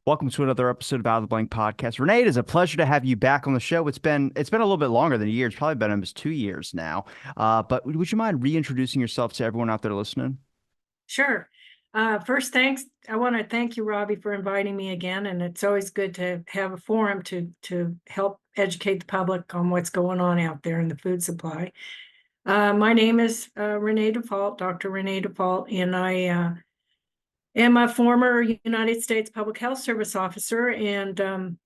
Welcome to another episode of Out of the Blank Podcast. Renee, it is a pleasure to have you back on the show. It's been a little bit longer than a year. It's probably been almost 2 years now. But would you mind reintroducing yourself to everyone out there listening? Sure. First, thanks. I want to thank you, Robbie, for inviting me again. And it's always good to have a forum to help educate the public on what's going on out there in the food supply. My name is Renee Dufault, Dr. Renee Dufault, and I am a former United States Public Health Service officer, and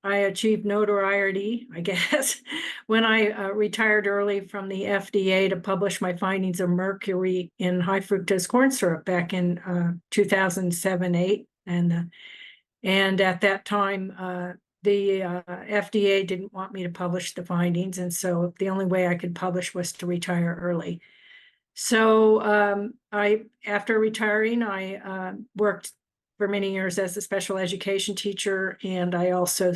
I achieved notoriety, I guess, when I retired early from the FDA to publish my findings of mercury in high fructose corn syrup back in 2007-8, and at that time the FDA didn't want me to publish the findings, and so the only way I could publish was to retire early. So after retiring, I worked for many years as a special education teacher, and I also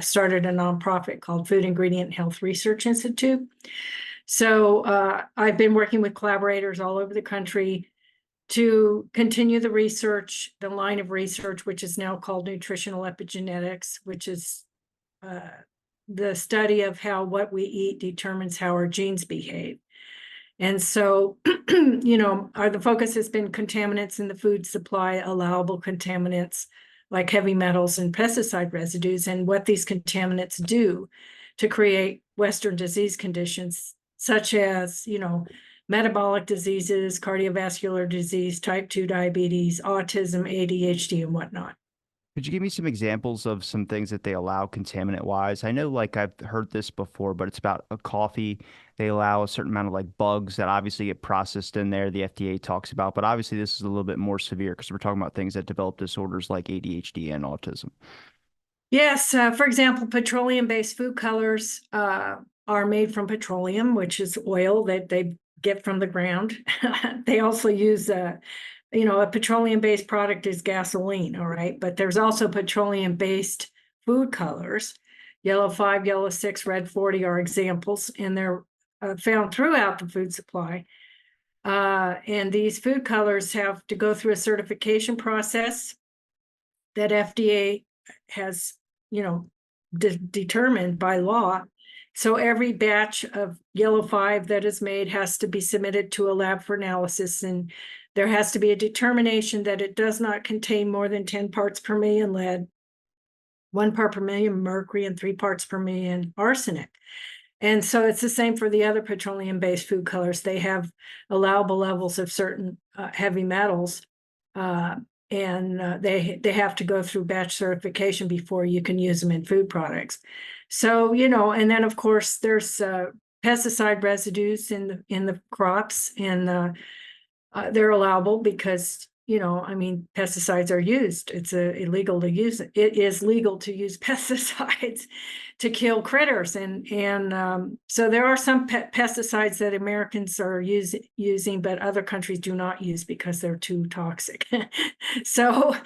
started a nonprofit called Food Ingredient Health Research Institute. So I've been working with collaborators all over the country to continue the research, the line of research, which is now called nutritional epigenetics, which is the study of how what we eat determines how our genes behave. And so, the focus has been contaminants in the food supply, allowable contaminants like heavy metals and pesticide residues, and what these contaminants do to create Western disease conditions, such as, metabolic diseases, cardiovascular disease, type 2 diabetes, autism, ADHD, and whatnot. Could you give me some examples of some things that they allow contaminant wise? I know like I've heard this before, but it's about a coffee. They allow a certain amount of like bugs that obviously get processed in there, the FDA talks about, but obviously this is a little bit more severe because we're talking about things that develop disorders like ADHD and autism. Yes, for example, petroleum-based food colors are made from petroleum, which is oil that they get from the ground. They also use a petroleum-based product is gasoline, all right? But there's also petroleum-based food colors. Yellow 5, yellow 6, red 40 are examples, and they're found throughout the food supply. And these food colors have to go through a certification process that FDA has, determined by law. So every batch of yellow 5 that is made has to be submitted to a lab for analysis, and there has to be a determination that it does not contain more than 10 parts per million lead, 1 part per million mercury, and 3 parts per million arsenic. And so it's the same for the other petroleum-based food colors. They have allowable levels of certain heavy metals, and they have to go through batch certification before you can use them in food products. So, and then of course there's pesticide residues in the crops, and they're allowable because pesticides are used. It's illegal to use it. It is legal to use pesticides to kill critters, and so there are some pesticides that Americans are using, but other countries do not use because they're too toxic. So,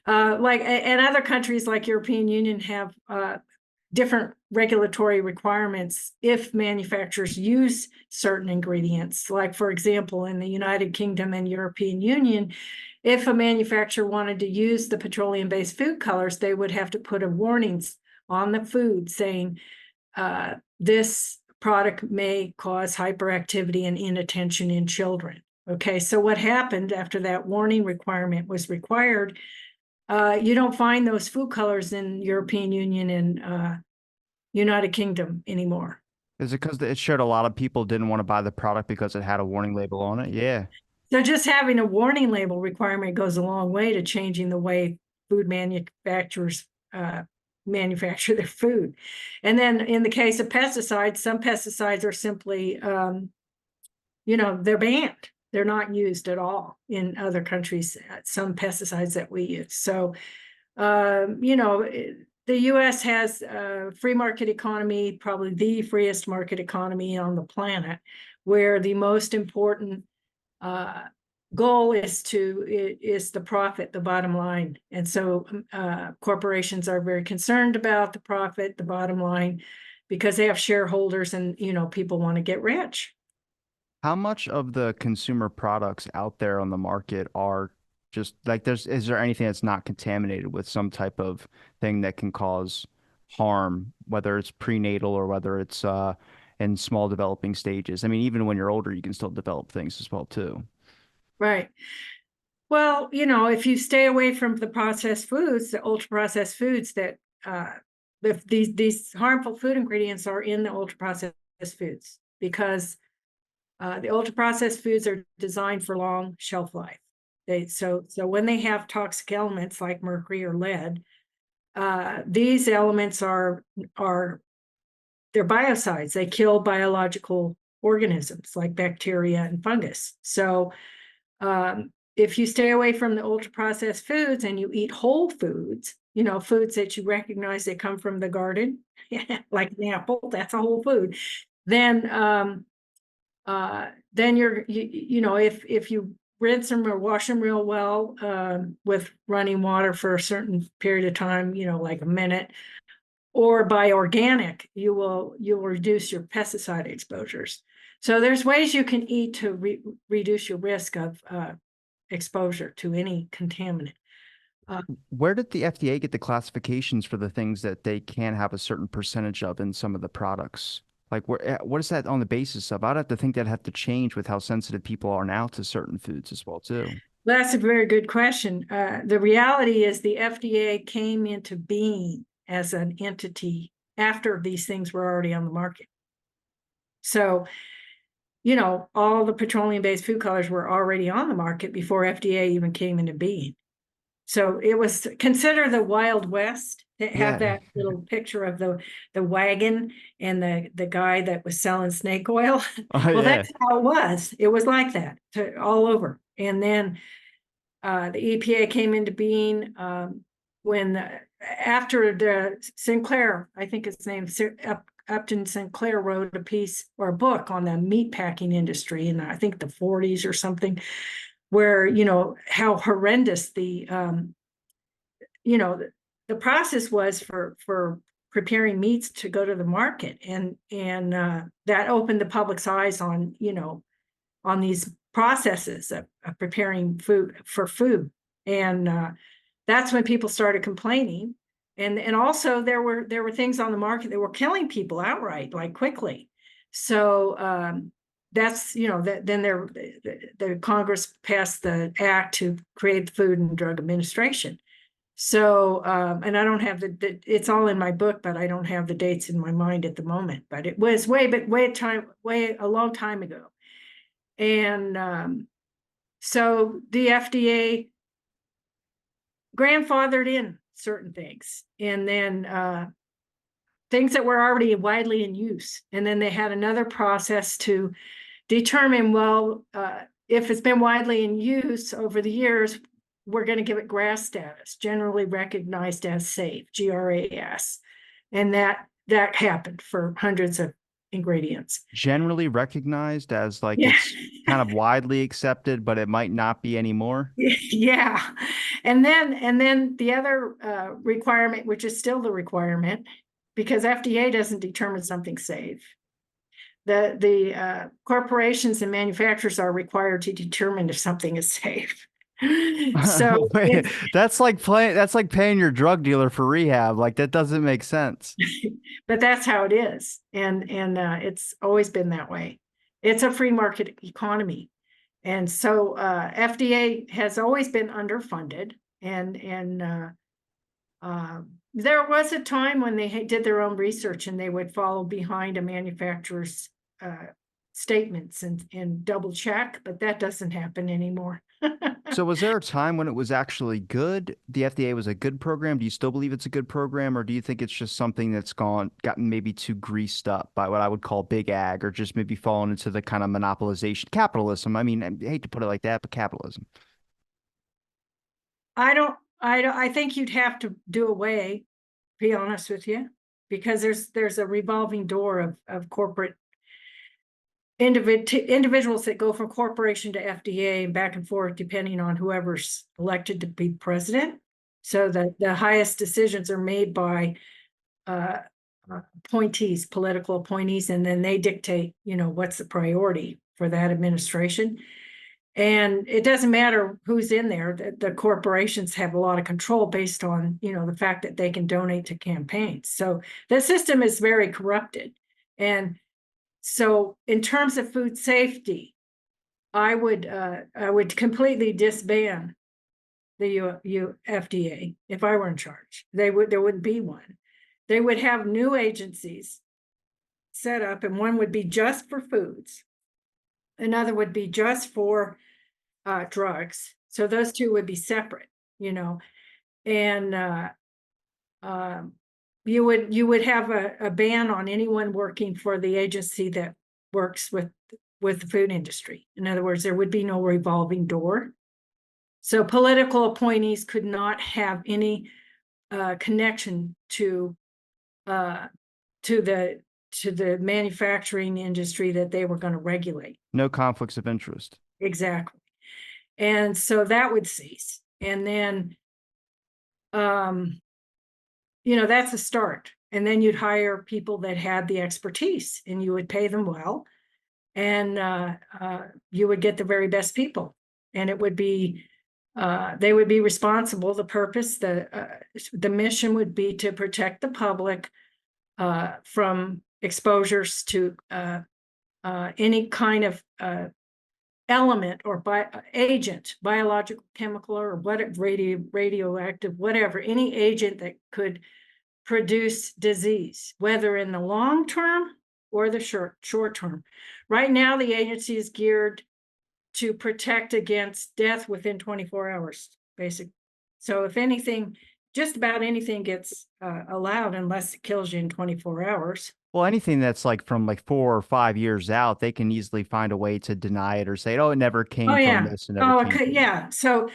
and other countries like European Union have different regulatory requirements if manufacturers use certain ingredients. Like, for example, in the United Kingdom and European Union, if a manufacturer wanted to use the petroleum-based food colors, they would have to put a warnings on the food saying this product may cause hyperactivity and inattention in children. Okay, so what happened after that warning requirement was required, you don't find those food colors in European Union and United Kingdom anymore. Is it because it showed a lot of people didn't want to buy the product because it had a warning label on it? Yeah. So just having a warning label requirement goes a long way to changing the way food manufacturers manufacture their food. And then in the case of pesticides, some pesticides are simply, they're banned. They're not used at all in other countries, some pesticides that we use. So, the US has a free market economy, probably the freest market economy on the planet, where the most important goal is the profit, the bottom line. And so corporations are very concerned about the profit, the bottom line, because they have shareholders and, people want to get rich. How much of the consumer products out there on the market are Just like is there anything that's not contaminated with some type of thing that can cause harm, whether it's prenatal or whether it's in small developing stages? I mean, even when you're older, you can still develop things as well too. Right. Well, if you stay away from the processed foods, the ultra processed foods that these harmful food ingredients are in the ultra processed foods, because the ultra processed foods are designed for long shelf life. So when they have toxic elements like mercury or lead, these elements they're biocides. They kill biological organisms like bacteria and fungus. So if you stay away from the ultra processed foods and you eat whole foods, foods that you recognize they come from the garden, like an apple, that's a whole food. Then if you rinse them or wash them real well with running water for a certain period of time, like a minute, or by organic, you'll reduce your pesticide exposures. So there's ways you can eat to reduce your risk of exposure to any contaminant. Where did the FDA get the classifications for the things that they can have a certain percentage of in some of the products? Like, what is that on the basis of? I'd have to think that'd have to change with how sensitive people are now to certain foods as well, too. That's a very good question. The reality is the FDA came into being as an entity after these things were already on the market. So, all the petroleum-based food colors were already on the market before FDA even came into being. So it was considered the Wild West. They have Yeah. that little picture of the wagon and the guy that was selling snake oil. Oh, Well, yeah. that's how it was. It was like that all over. And then the EPA came into being after the Sinclair, I think his name, Upton Sinclair wrote a piece or a book on the meat packing industry in I think the 40s or something, where how horrendous the process was for preparing meats to go to the market, and that opened the public's eyes on on these processes of preparing food for food, and that's when people started complaining, and also there were things on the market that were killing people outright, like quickly. So that's then the Congress passed the act to create the Food and Drug Administration. So and I don't have it's all in my book, but I don't have the dates in my mind at the moment. But it was way a long time ago. And so the FDA grandfathered in certain things, and then things that were already widely in use. And then they had another process to determine, well, if it's been widely in use over the years, we're going to give it GRAS status, generally recognized as safe, GRAS. And that happened for hundreds of ingredients. Generally recognized as like Yeah. it's kind of widely accepted, but it might not be anymore. Yeah. And then the other requirement, which is still the requirement, because FDA doesn't determine something safe. The corporations and manufacturers are required to determine if something is safe. So Wait, that's like paying your drug dealer for rehab. Like that doesn't make sense. but that's how it is, and it's always been that way. It's a free market economy, and so FDA has always been underfunded, and there was a time when they did their own research and they would follow behind a manufacturer's statements and double check, but that doesn't happen anymore. So was there a time when it was actually good? The FDA was a good program. Do you still believe it's a good program, or do you think it's just something that's gotten maybe too greased up by what I would call big ag, or just maybe fallen into the kind of monopolization, capitalism? I mean, I hate to put it like that, but capitalism. I think you'd have to do away, be honest with you, because there's a revolving door of corporate individuals that go from corporation to FDA and back and forth, depending on whoever's elected to be president. So that the highest decisions are made by appointees, political appointees, and then they dictate, what's the priority for that administration. And it doesn't matter who's in there. The corporations have a lot of control based on, the fact that they can donate to campaigns. So the system is very corrupted. And so in terms of food safety, I would completely disband the FDA if I were in charge. There wouldn't be one. They would have new agencies set up, and one would be just for foods. Another would be just for drugs. So those two would be separate, and you would have a ban on anyone working for the agency that works with the food industry. In other words, there would be no revolving door. So political appointees could not have any connection to the manufacturing industry that they were going to regulate. No conflicts of interest. Exactly. And so that would cease. And then, that's a start. And then you'd hire people that had the expertise, and you would pay them well, and you would get the very best people. And it would be, they would be responsible. The purpose, the mission would be to protect the public from exposures to any kind of element or agent, biological, chemical, or radioactive, whatever, any agent that could produce disease, whether in the long term or the short term. Right now, the agency is geared to protect against death within 24 hours, basically. So if anything, just about anything gets allowed unless it kills you in 24 hours. Well, anything that's like from like 4 or 5 years out, they can easily find a way to deny it or say, "Oh, it never Oh came from yeah. this, it never Oh, came okay. from that." Yeah. So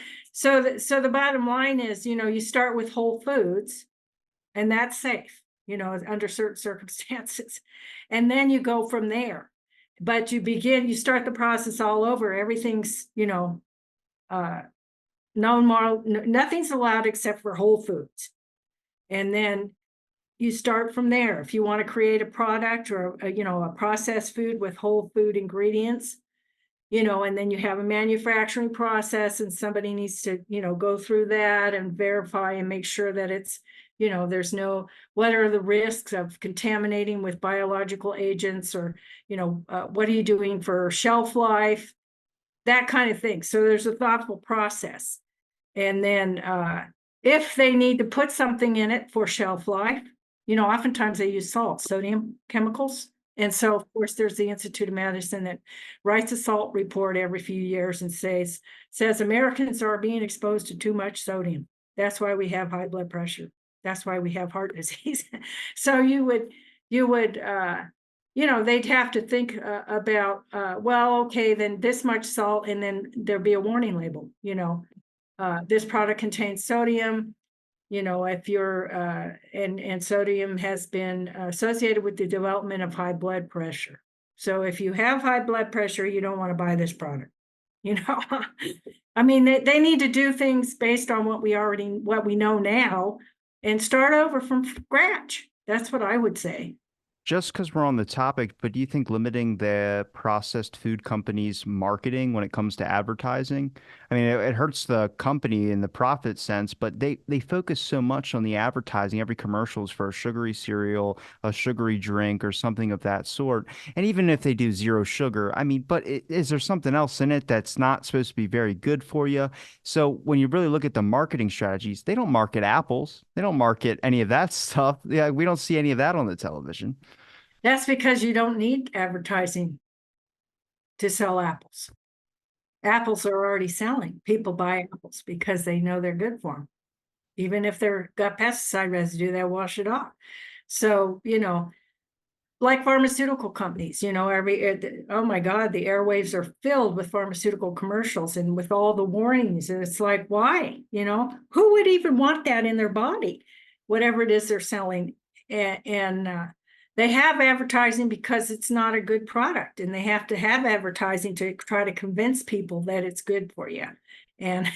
the bottom line is, you start with whole foods, and that's safe, under certain circumstances. And then you go from there. But you start the process all over. Everything's, nothing's allowed except for whole foods. And then you start from there. If you want to create a product or a processed food with whole food ingredients, and then you have a manufacturing process, and somebody needs to, go through that and verify and make sure that it's, there's no, what are the risks of contaminating with biological agents, or, what are you doing for shelf life, that kind of thing. So there's a thoughtful process. And then if they need to put something in it for shelf life, oftentimes they use salt, sodium chemicals. And so, of course, there's the Institute of Medicine that writes a salt report every few years and says Americans are being exposed to too much sodium. That's why we have high blood pressure. That's why we have heart disease. So you would, they'd have to think about, well, okay, then this much salt, and then there'd be a warning label, this product contains sodium. If you're, and sodium has been associated with the development of high blood pressure. So if you have high blood pressure, you don't want to buy this product. I mean, they need to do things based on what we know now, and start over from scratch. That's what I would say. Just because we're on the topic, but do you think limiting the processed food companies' marketing when it comes to advertising? I mean, it hurts the company in the profit sense, but they focus so much on the advertising. Every commercial is for a sugary cereal, a sugary drink, or something of that sort. And even if they do zero sugar, I mean, but is there something else in it that's not supposed to be very good for you? So when you really look at the marketing strategies, they don't market apples. They don't market any of that stuff. Yeah, we don't see any of that on the television. That's because you don't need advertising to sell apples. Apples are already selling. People buy apples because they know they're good for them. Even if they're got pesticide residue, they'll wash it off. So, like pharmaceutical companies, oh my God, the airwaves are filled with pharmaceutical commercials and with all the warnings. And it's like, why? Who would even want that in their body? Whatever it is they're selling. And they have advertising because it's not a good product, and they have to have advertising to try to convince people that it's good for you. And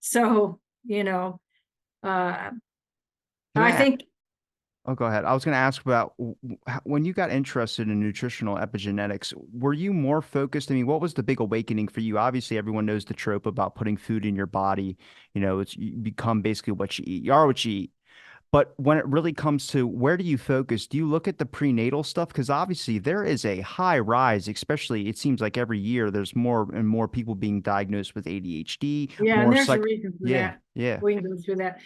so, Can I I think Oh, go ahead. I was going to ask about when you got interested in nutritional epigenetics, were you more focused? I mean, what was the big awakening for you? Obviously, everyone knows the trope about putting food in your body. You know, it's you become basically what you eat. You are what you eat. But when it really comes to where do you focus? Do you look at the prenatal stuff? Because obviously there is a high rise, especially it seems like every year there's more and more people being diagnosed with ADHD, Yeah, and more there's a psych. reason for Yeah, that. yeah. We can go through that.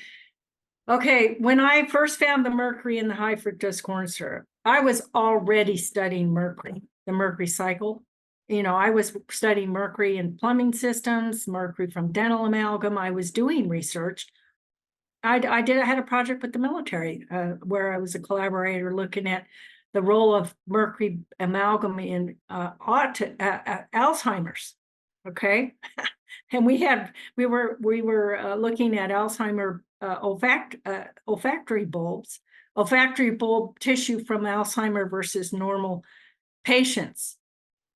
Okay, when I first found the mercury in the high fructose corn syrup, I was already studying mercury, the mercury cycle. You know, I was studying mercury in plumbing systems, mercury from dental amalgam. I was doing research. I had a project with the military where I was a collaborator looking at the role of mercury amalgam in Alzheimer's. Okay, and we were looking at Alzheimer olfactory bulbs, olfactory bulb tissue from Alzheimer versus normal patients,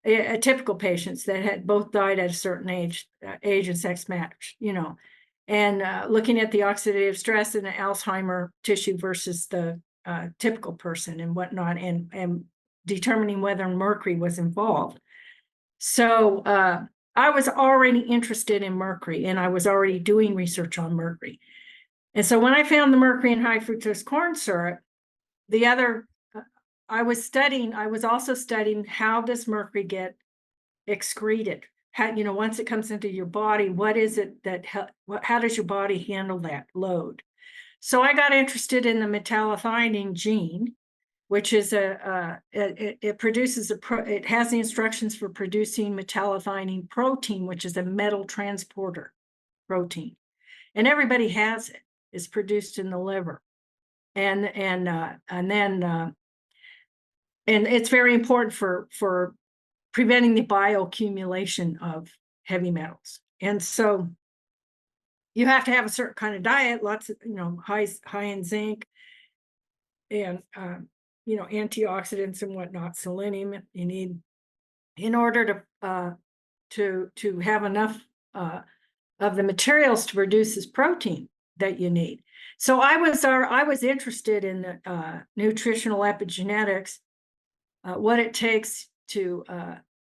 typical patients that had both died at a certain age, age and sex matters, you know, and looking at the oxidative stress in the Alzheimer tissue versus the typical person and whatnot, and determining whether mercury was involved. So I was already interested in mercury, and I was already doing research on mercury. And so when I found the mercury in high fructose corn syrup, the other I was also studying how does mercury get excreted? How, you know, once it comes into your body, what is it that how does your body handle that load? So I got interested in the metallothionein gene, which is it produces it has the instructions for producing metallothionein protein, which is a metal transporter protein, and everybody has it. It's produced in the liver, and it's very important for preventing the bioaccumulation of heavy metals. And so you have to have a certain kind of diet, lots of, you know, high in zinc and, you know, antioxidants and whatnot, selenium you need in order to have enough of the materials to produce this protein that you need. So I was interested in the nutritional epigenetics, what it takes to,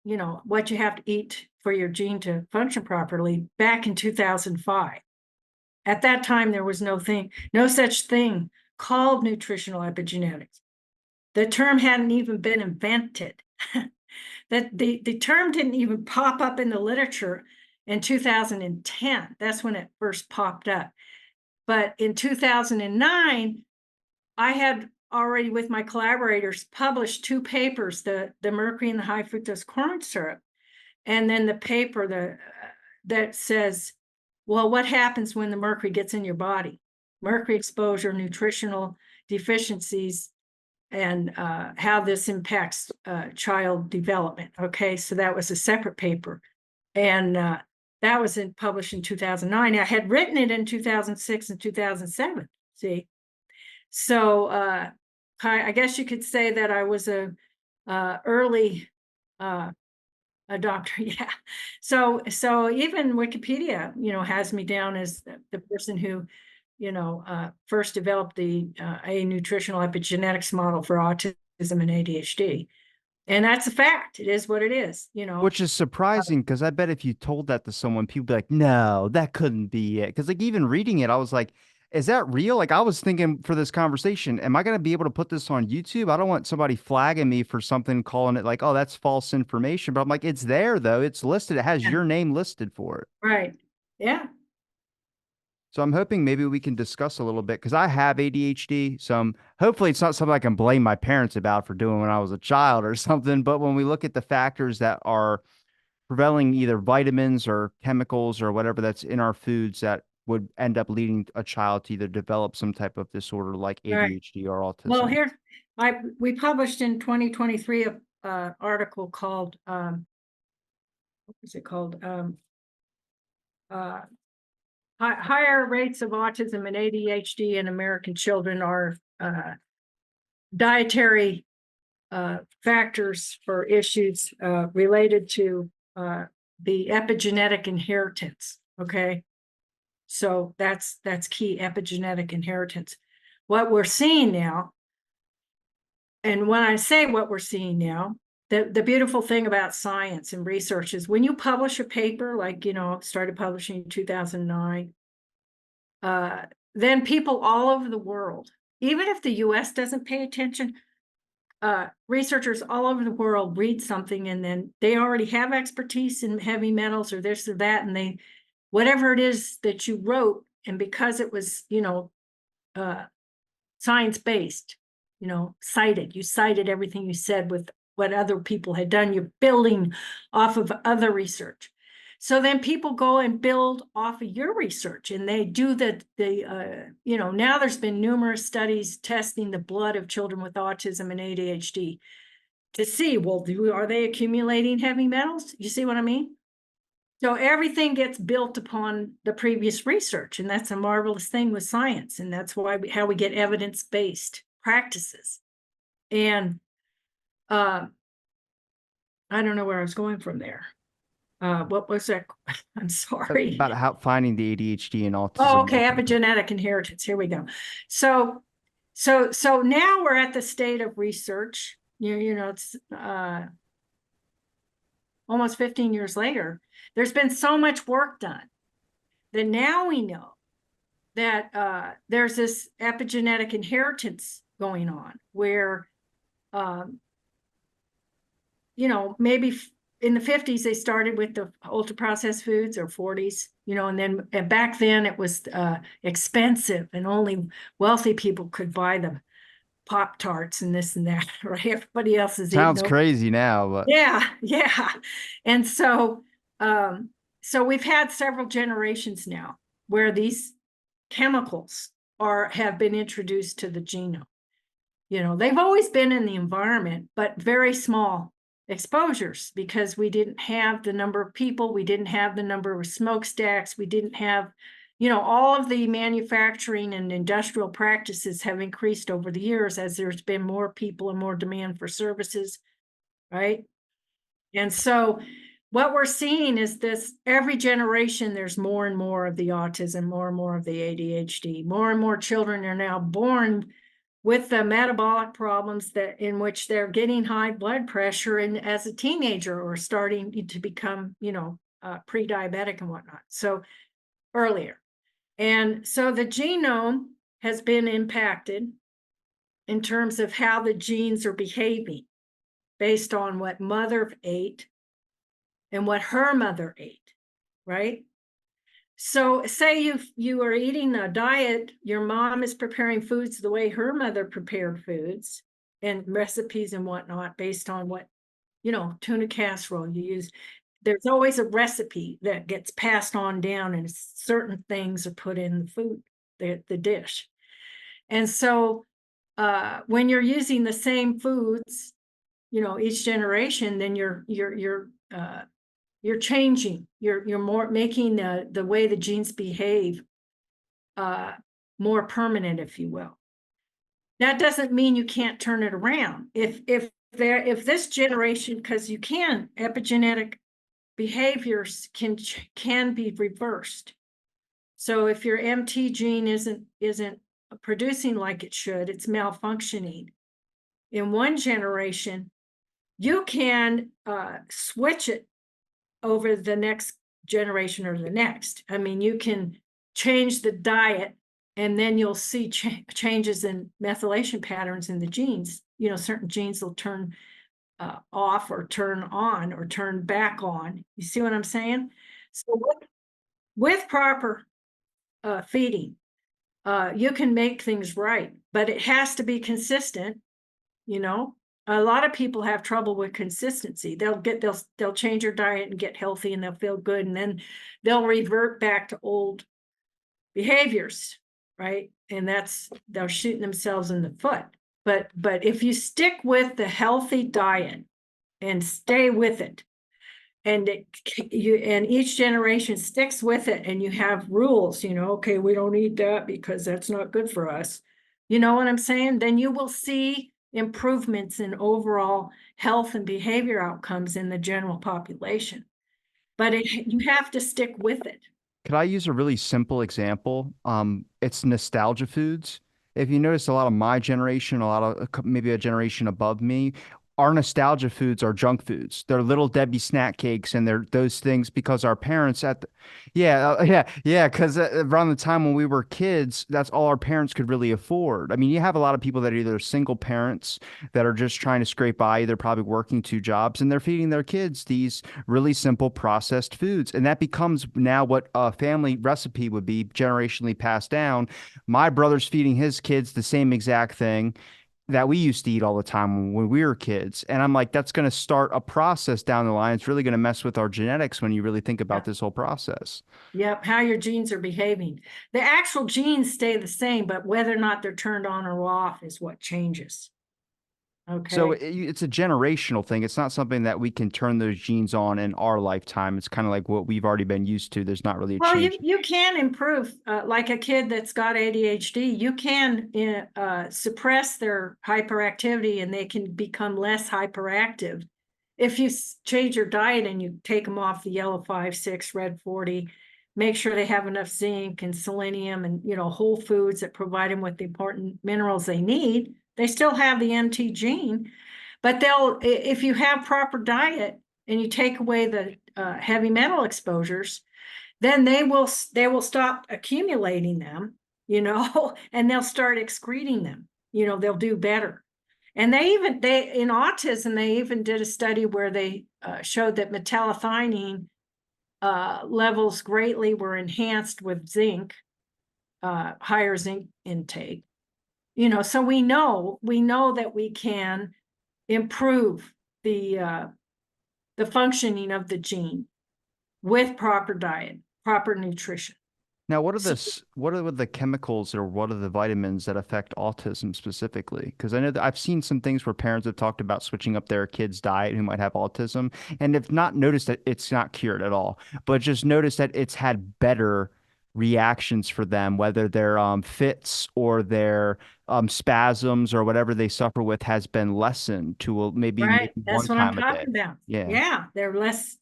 you know, what you have to eat for your gene to function properly back in 2005. At that time, there was no such thing called nutritional epigenetics. The term hadn't even been invented. That the term didn't even pop up in the literature in 2010. That's when it first popped up. But in 2009, I had already, with my collaborators, published two papers, the mercury in the high fructose corn syrup, and then the paper that says, well, what happens when the mercury gets in your body? Mercury exposure, nutritional deficiencies, and how this impacts child development. Okay, so that was a separate paper. And that was published in 2009. I had written it in 2006 and 2007, see? So I guess you could say that I was a early adopter, yeah. So even Wikipedia, you know, has me down as the person who, you know, first developed a nutritional epigenetics model for autism and ADHD. And that's a fact. It is what it is, you know. Which is surprising because I bet if you told that to someone, people be like, no, that couldn't be it. Because like even reading it, I was like, is that real? Like I was thinking for this conversation, am I going to be able to put this on YouTube? I don't want somebody flagging me for something, calling it like, oh, that's false information. But I'm like, it's there though. It's listed. It has Yeah. your name listed for it. Right. Yeah. So I'm hoping maybe we can discuss a little bit because I have ADHD. Hopefully it's not something I can blame my parents about for doing when I was a child or something. But when we look at the factors that are prevailing, either vitamins or chemicals or whatever that's in our foods that would end up leading a child to either develop some type of disorder like Right. ADHD or Well, autism. here we published in 2023 a article called what was it called? Uh, Higher rates of autism and ADHD in American children are dietary factors for issues related to the epigenetic inheritance. Okay, so that's key, epigenetic inheritance. What we're seeing now And when I say what we're seeing now, the beautiful thing about science and research is when you publish a paper, like, started publishing in 2009, then people all over the world, even if the US doesn't pay attention, researchers all over the world read something and then they already have expertise in heavy metals or this or that. And whatever it is that you wrote, and because it was, uh, science-based, you cited everything you said with what other people had done. You're building off of other research. So then people go and build off of your research and they do now there's been numerous studies testing the blood of children with autism and ADHD to see, well, are they accumulating heavy metals? You see what I mean? So everything gets built upon the previous research, and that's a marvelous thing with science, and that's how we get evidence-based practices. And I don't know where I was going from there. What was that? I'm sorry. About how finding the ADHD and Oh, autism. okay, epigenetic inheritance. Here we go. So now we're at the state of research. It's almost 15 years later. There's been so much work done that now we know that there's this epigenetic inheritance going on where, maybe in the 50s, they started with the ultra processed foods, or 40s, and back then it was expensive and only wealthy people could buy the Pop-Tarts and this and that, right? Everybody else is eating Sounds those. crazy now, but Yeah, yeah. And so we've had several generations now where these chemicals have been introduced to the genome. They've always been in the environment, but very small exposures because we didn't have the number of people, we didn't have the number of smokestacks, we didn't have, all of the manufacturing and industrial practices have increased over the years as there's been more people and more demand for services, right? And so what we're seeing is this: every generation, there's more and more of the autism, more and more of the ADHD, more and more children are now born with the metabolic problems in which they're getting high blood pressure and as a teenager or starting to become, pre-diabetic and whatnot. So earlier. And so the genome has been impacted in terms of how the genes are behaving based on what mother ate and what her mother ate, right? So say you are eating a diet, your mom is preparing foods the way her mother prepared foods and recipes and whatnot based on what, tuna casserole you use. There's always a recipe that gets passed on down and certain things are put in the food, the dish. And so when you're using the same foods, each generation, then you're changing, you're more making the way the genes behave more permanent, if you will. That doesn't mean you can't turn it around. If this generation, because you can, epigenetic behaviors can be reversed. So if your MT gene isn't producing like it should, it's malfunctioning. In one generation, you can switch it over the next generation or the next. I mean, you can change the diet and then you'll see changes in methylation patterns in the genes. Certain genes will turn off or turn on or turn back on. You see what I'm saying? So with proper feeding, you can make things right, but it has to be consistent. A lot of people have trouble with consistency. They'll change their diet and get healthy and they'll feel good, and then they'll revert back to old behaviors, right? And they're shooting themselves in the foot. But if you stick with the healthy diet and stay with it, and each generation sticks with it, and you have rules, okay, we don't eat that because that's not good for us. You know what I'm saying? Then you will see improvements in overall health and behavior outcomes in the general population. But you have to stick with it. could I use a really simple example? It's nostalgia foods. if you notice, a lot of my generation, a lot of maybe a generation above me, our nostalgia foods are junk foods. They're little Debbie snack cakes, and they're those things because our parents yeah, because around the time when we were kids, that's all our parents could really afford. I mean, you have a lot of people that are either single parents that are just trying to scrape by, they're probably working two jobs, and they're feeding their kids these really simple processed foods, and that becomes now what a family recipe would be generationally passed down. My brother's feeding his kids the same exact thing that we used to eat all the time when we were kids. And I'm like, that's going to start a process down the line. It's really going to mess with our genetics when you really think about this whole process. Yep, how your genes are behaving. The actual genes stay the same, but whether or not they're turned on or off is what changes. So Okay. it's a generational thing. It's not something that we can turn those genes on in our lifetime. It's kind of like what we've already been used to. There's not really a Well, change. you can improve, like a kid that's got ADHD, you can suppress their hyperactivity and they can become less hyperactive. If you change your diet and you take them off the yellow 5-6, red 40, make sure they have enough zinc and selenium and, whole foods that provide them with the important minerals they need, they still have the MT gene. But if you have proper diet and you take away the heavy metal exposures, then they will stop accumulating them, and they'll start excreting them. They'll do better. And they in autism, they even did a study where they showed that metallothionein levels greatly were enhanced with zinc, higher zinc intake. So we know that we can improve the functioning of the gene with proper diet, proper nutrition. Now, So, what are the chemicals or what are the vitamins that affect autism specifically? Because I know that I've seen some things where parents have talked about switching up their kid's diet who might have autism, and have not noticed that it's not cured at all, but just noticed that it's had better reactions for them, whether their fits or their spasms or whatever they suffer with has been lessened to maybe right, one that's what I'm time a day. talking about. Yeah. Yeah, they're less,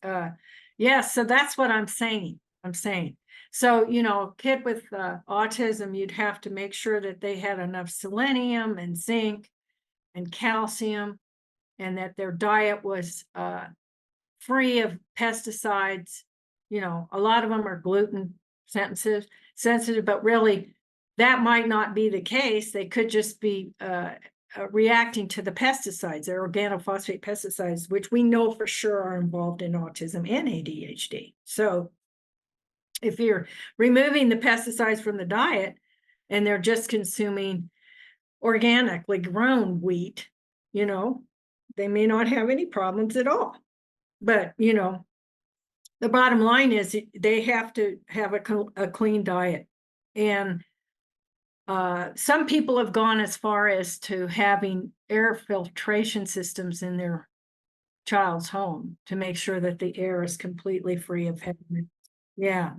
yeah, so that's what I'm saying. So, a kid with autism, you'd have to make sure that they had enough selenium and zinc and calcium, and that their diet was free of pesticides. A lot of them are gluten sensitive, but really that might not be the case. They could just be reacting to the pesticides, they're organophosphate pesticides, which we know for sure are involved in autism and ADHD. So if you're removing the pesticides from the diet and they're just consuming organically grown wheat, they may not have any problems at all. But, the bottom line is they have to have a clean diet. And some people have gone as far as to having air filtration systems in their child's home to make sure that the air is completely free of heavy metals. Yeah.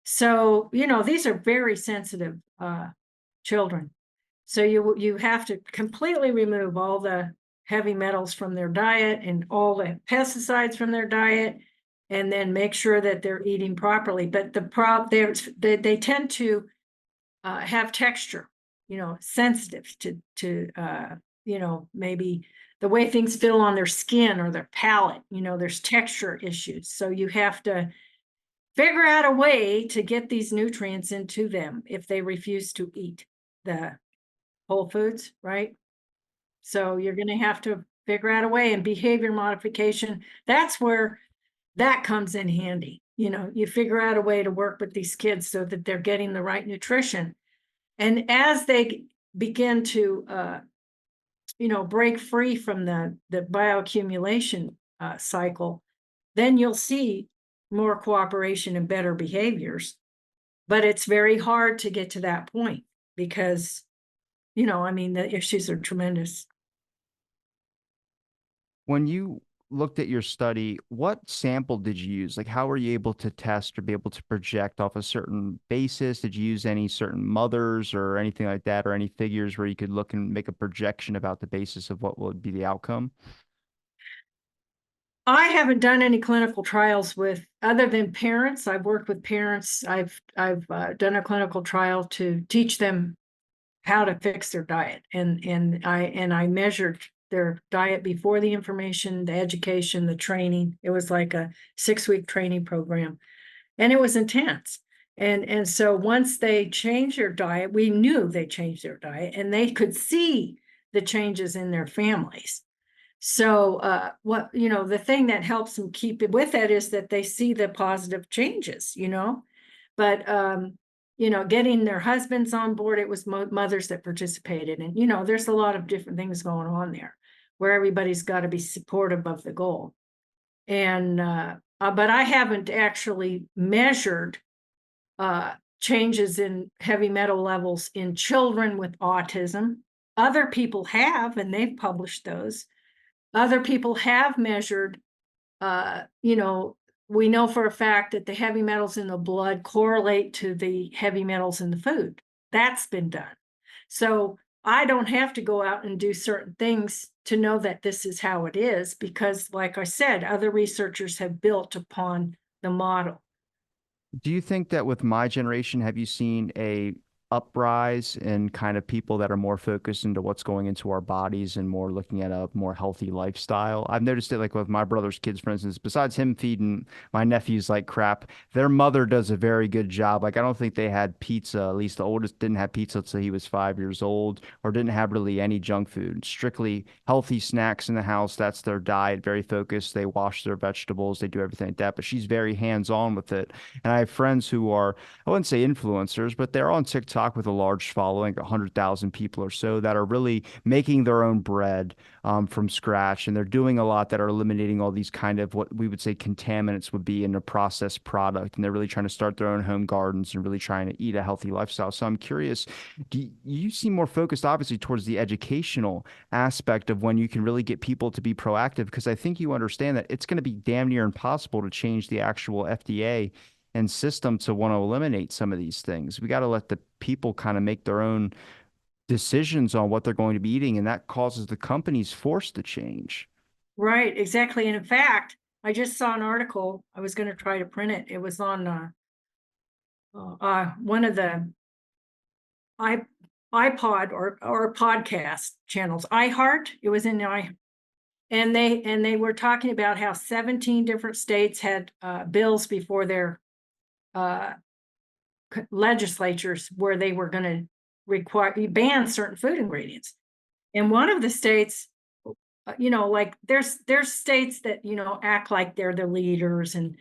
So, these are very sensitive children. So you have to completely remove all the heavy metals from their diet and all the pesticides from their diet, and then make sure that they're eating properly. But they tend to have texture, sensitive to maybe the way things feel on their skin or their palate. There's texture issues. So you have to figure out a way to get these nutrients into them if they refuse to eat the whole foods, right? So you're going to have to figure out a way, and behavior modification, that's where that comes in handy. You figure out a way to work with these kids so that they're getting the right nutrition. And as they begin to, break free from the bioaccumulation cycle, then you'll see more cooperation and better behaviors. But it's very hard to get to that point because, the issues are tremendous. When you looked at your study, what sample did you use? Like, how were you able to test or be able to project off a certain basis? Did you use any certain mothers or anything like that, or any figures where you could look and make a projection about the basis of what would be the outcome? I haven't done any clinical trials with other than parents. I've worked with parents. I've done a clinical trial to teach them how to fix their diet. And I measured their diet before the information, the education, the training. It was like a 6-week training program, and it was intense. And so once they changed their diet, we knew they changed their diet, and they could see the changes in their families. So what, the thing that helps them keep it with it is that they see the positive changes. But getting their husbands on board, it was mothers that participated. And there's a lot of different things going on there where everybody's got to be supportive of the goal. And but I haven't actually measured changes in heavy metal levels in children with autism. Other people have, and they've published those. Other people have measured, we know for a fact that the heavy metals in the blood correlate to the heavy metals in the food. That's been done. So I don't have to go out and do certain things to know that this is how it is, because, like I said, other researchers have built upon the model. Do you think that with my generation, have you seen a uprise in kind of people that are more focused into what's going into our bodies and more looking at a more healthy lifestyle? I've noticed it like with my brother's kids, for instance, besides him feeding my nephews like crap, their mother does a very good job. Like I don't think they had pizza, at least the oldest didn't have pizza until he was 5 years old, or didn't have really any junk food. Strictly healthy snacks in the house. That's their diet, very focused. They wash their vegetables, they do everything like that. But she's very hands-on with it. And I have friends who are, I wouldn't say influencers, but they're on TikTok with a large following, 100,000 people or so, that are really making their own bread from scratch. And they're doing a lot that are eliminating all these kind of what we would say contaminants would be in a processed product. And they're really trying to start their own home gardens and really trying to eat a healthy lifestyle. So I'm curious, do you seem more focused, obviously, towards the educational aspect of when you can really get people to be proactive? Because I think you understand that it's going to be damn near impossible to change the actual FDA and system to want to eliminate some of these things. We got to let the people kind of make their own decisions on what they're going to be eating, and that causes the companies forced to change. Right, exactly. And in fact, I just saw an article. I was going to try to print it. It was on one of the i iPod or podcast channels. iHeart. It was in I, and they were talking about how 17 different states had bills before their uh, legislatures where they were going to ban certain food ingredients. And one of the states, like there's states that act like they're the leaders, and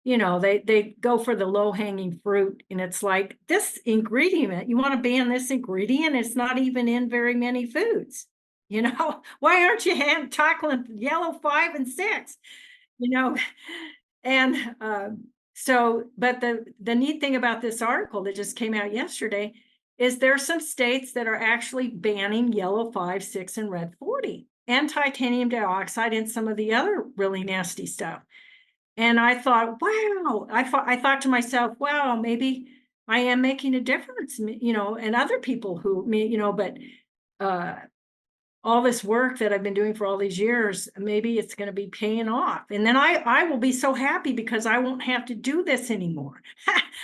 they go for the low hanging fruit, and it's like, this ingredient, you want to ban this ingredient? It's not even in very many foods. Why aren't you tackling yellow 5 and 6? you know and so, but the neat thing about this article that just came out yesterday is there's some states that are actually banning yellow 5, 6, and red 40, and titanium dioxide, and some of the other really nasty stuff. And I thought, wow, I thought to myself, wow, maybe I am making a difference, and other people who, but uh, all this work that I've been doing for all these years, maybe it's going to be paying off. And then I will be so happy because I won't have to do this anymore.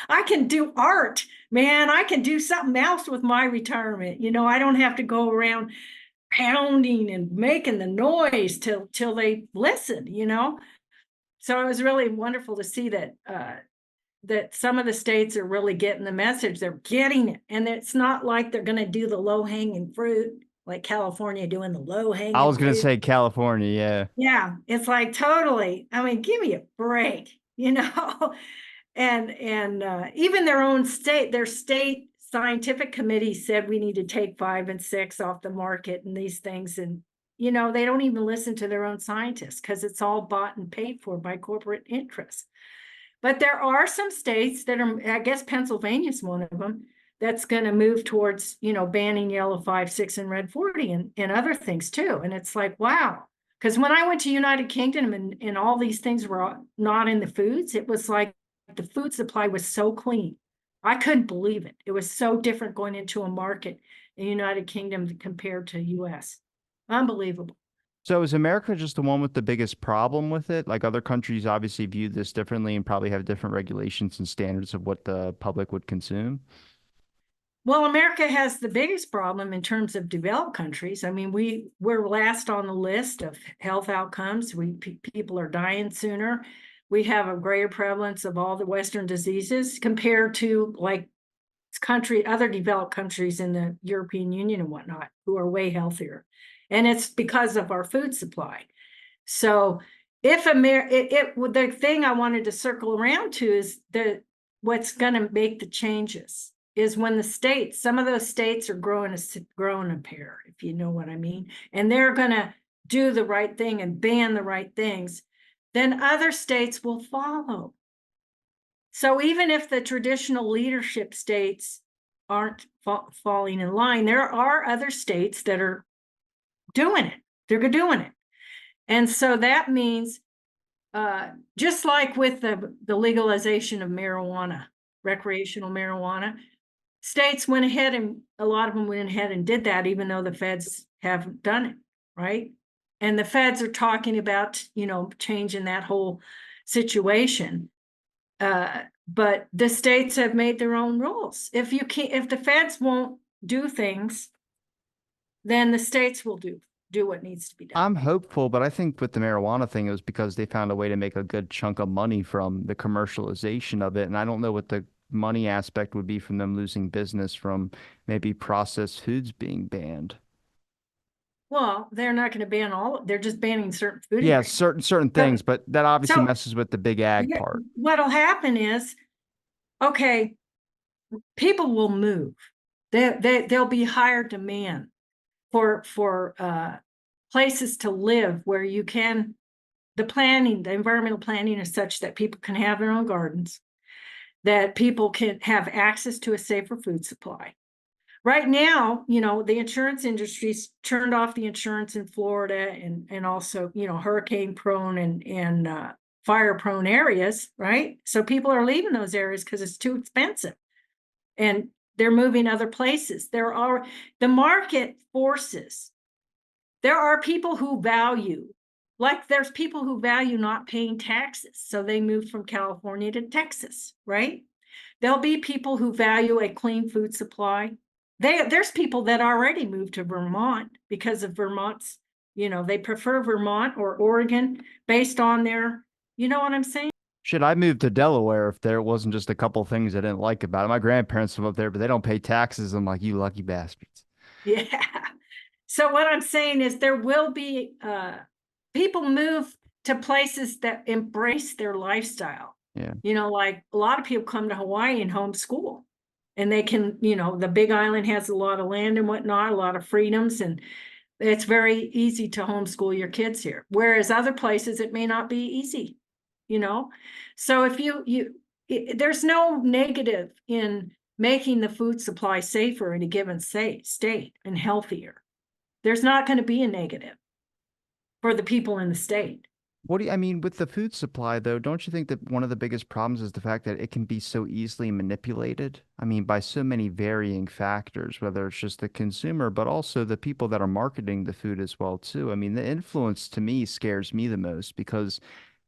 I can do art, man. I can do something else with my retirement. I don't have to go around pounding and making the noise till they listen. So it was really wonderful to see that some of the states are really getting the message. They're getting it. And it's not like they're going to do the low hanging fruit, like California doing the low I hanging was gonna fruit. say California, yeah. Yeah, it's like, totally. I mean, give me a break. And even their state scientific committee said we need to take 5 and 6 off the market and these things. And they don't even listen to their own scientists because it's all bought and paid for by corporate interests. But there are some states that are, I guess Pennsylvania's one of them, that's going to move towards, banning yellow 5, 6, and red 40, and other things too. And it's like, wow. Because when I went to United Kingdom and all these things were not in the foods, it was like the food supply was so clean. I couldn't believe it. It was so different going into a market in United Kingdom compared to US. Unbelievable. So is America just the one with the biggest problem with it? Like other countries obviously view this differently and probably have different regulations and standards of what the public would consume. Well, America has the biggest problem in terms of developed countries. I mean, we're last on the list of health outcomes. People are dying sooner. We have a greater prevalence of all the Western diseases compared to like other developed countries in the European Union and whatnot, who are way healthier. And it's because of our food supply. So if the thing I wanted to circle around to is what's going to make the changes is when some of those states are growing a pair, if you know what I mean, and they're going to do the right thing and ban the right things, then other states will follow. So even if the traditional leadership states aren't falling in line, there are other states that are doing it. They're doing it. And so that means, just like with the legalization of marijuana, recreational marijuana, states went ahead and a lot of them went ahead and did that, even though the feds haven't done it, right? And the feds are talking about, changing that whole situation. But the states have made their own rules. If the feds won't do things, then the states will do what needs to be done. I'm hopeful, but I think with the marijuana thing, it was because they found a way to make a good chunk of money from the commercialization of it. And I don't know what the money aspect would be from them losing business from maybe processed foods being banned. Well, they're not going to ban they're just banning certain food Yeah, ingredients. certain So, things, but that obviously so messes with the big ag yeah, part. what'll happen is, okay, people will move. There'll be higher demand for places to live where you can, the environmental planning is such that people can have their own gardens, that people can have access to a safer food supply. Right now, the insurance industry's turned off the insurance in Florida and also, hurricane prone and fire prone areas, right? So people are leaving those areas because it's too expensive and they're moving other places. The market forces. There are people who value, like there's people who value not paying taxes. So they moved from California to Texas, right? There'll be people who value a clean food supply. There's people that already moved to Vermont because of Vermont's, they prefer Vermont or Oregon based on their, you know what I'm saying? Should I move to Delaware if there wasn't just a couple things I didn't like about it? My grandparents live up there, but they don't pay taxes. I'm like, you lucky bastards. Yeah. So what I'm saying is there will be people move to places that embrace their lifestyle. Yeah. Like a lot of people come to Hawaii and homeschool, and they can, the Big Island has a lot of land and whatnot, a lot of freedoms, and it's very easy to homeschool your kids here. Whereas other places, it may not be easy, you know? So if there's no negative in making the food supply safer in a given state and healthier. There's not going to be a negative for the people in the state. I mean, with the food supply, though, don't you think that one of the biggest problems is the fact that it can be so easily manipulated? I mean, by so many varying factors, whether it's just the consumer, but also the people that are marketing the food as well, too. I mean, the influence to me scares me the most because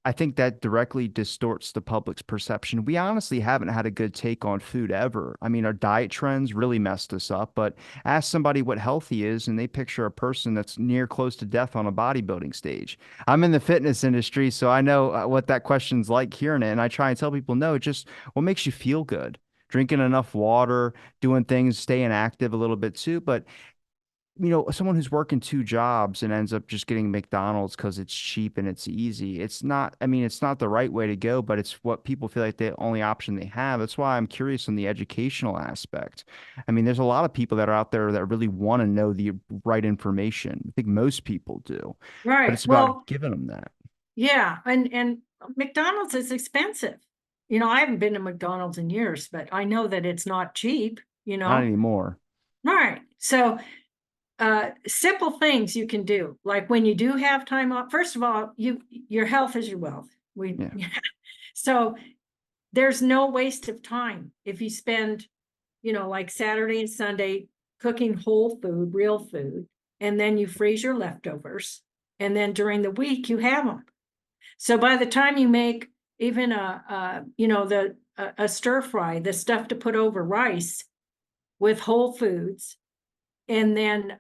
I think that directly distorts the public's perception. We honestly haven't had a good take on food ever. I mean, our diet trends really messed us up, but ask somebody what healthy is, and they picture a person that's near close to death on a bodybuilding stage. I'm in the fitness industry, so I know what that question's like hearing it. And I try and tell people, no, just what makes you feel good. Drinking enough water, doing things, staying active a little bit too. But someone who's working two jobs and ends up just getting McDonald's because it's cheap and it's easy. It's not, I mean, it's not the right way to go, but it's what people feel like the only option they have. That's why I'm curious on the educational aspect. I mean, there's a lot of people that are out there that really want to know the right information. I think most people do, but Right. it's about Well, giving them that. yeah. And McDonald's is expensive. I haven't been to McDonald's in years, but I know that it's not cheap, Not anymore. All right. So simple things you can do, like when you do have time off. First of all, your health is your wealth. Yeah. So there's no waste of time if you spend, like Saturday and Sunday cooking whole food, real food, and then you freeze your leftovers, and then during the week you have them. So by the time you make even a stir fry, the stuff to put over rice, with whole foods. And then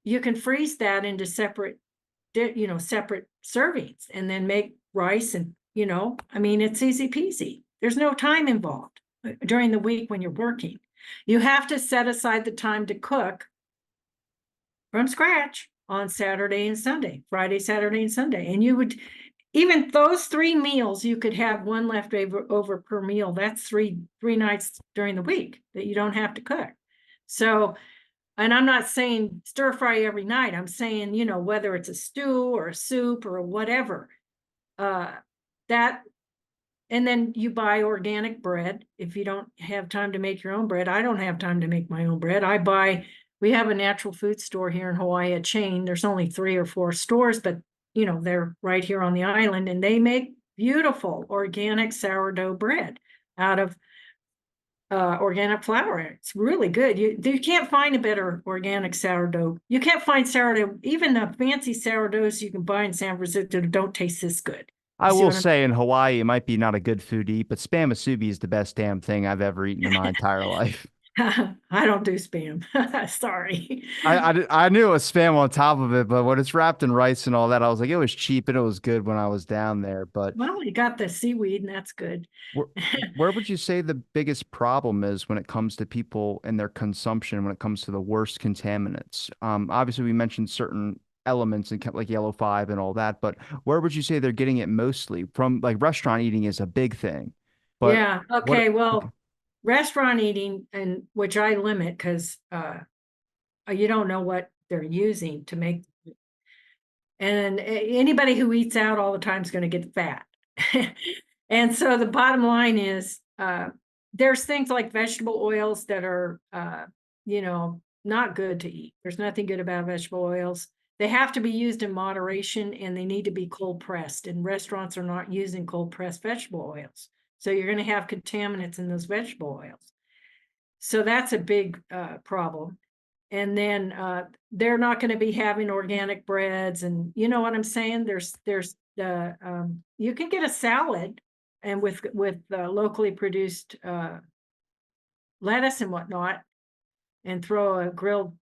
you can freeze that into separate, separate servings, and then make rice. And, I mean, it's easy peasy. There's no time involved during the week when you're working. You have to set aside the time to cook from scratch on Saturday and Sunday, Friday, Saturday, and Sunday. And you would, even those 3 meals, you could have one left over per meal. That's three nights during the week that you don't have to cook. So, and I'm not saying stir fry every night. I'm saying, whether it's a stew or a soup or whatever, that, and then you buy organic bread. If you don't have time to make your own bread, I don't have time to make my own bread. We have a natural food store here in Hawaii, a chain. There's only 3 or 4 stores, but they're right here on the island, and they make beautiful organic sourdough bread out of organic flour. It's really good. You can't find a better organic sourdough. You can't find sourdough, even the fancy sourdoughs you can buy in San Francisco don't taste this good. I You see will what I'm say in Hawaii, it might be not a good food to eat, but spam musubi is the best damn thing I've ever eaten in my entire life. I don't do spam. Sorry. I knew it was spam on top of it, but when it's wrapped in rice and all that, I was like, it was cheap and it was good when I was down there. But Well, you got the seaweed, and that's good. where, where would you say the biggest problem is when it comes to people and their consumption, when it comes to the worst contaminants? Obviously, we mentioned certain elements and like yellow five and all that, but where would you say they're getting it mostly from? Like restaurant eating is a big thing, but Yeah. what? Okay. Well, restaurant eating, and which I limit because you don't know what they're using to make. And anybody who eats out all the time is going to get fat. And so the bottom line is there's things like vegetable oils that are, not good to eat. There's nothing good about vegetable oils. They have to be used in moderation, and they need to be cold pressed. And restaurants are not using cold pressed vegetable oils. So you're going to have contaminants in those vegetable oils. So that's a big problem. And then they're not going to be having organic breads, and you know what I'm saying. There's you can get a salad, and with locally produced lettuce and whatnot, and throw a grilled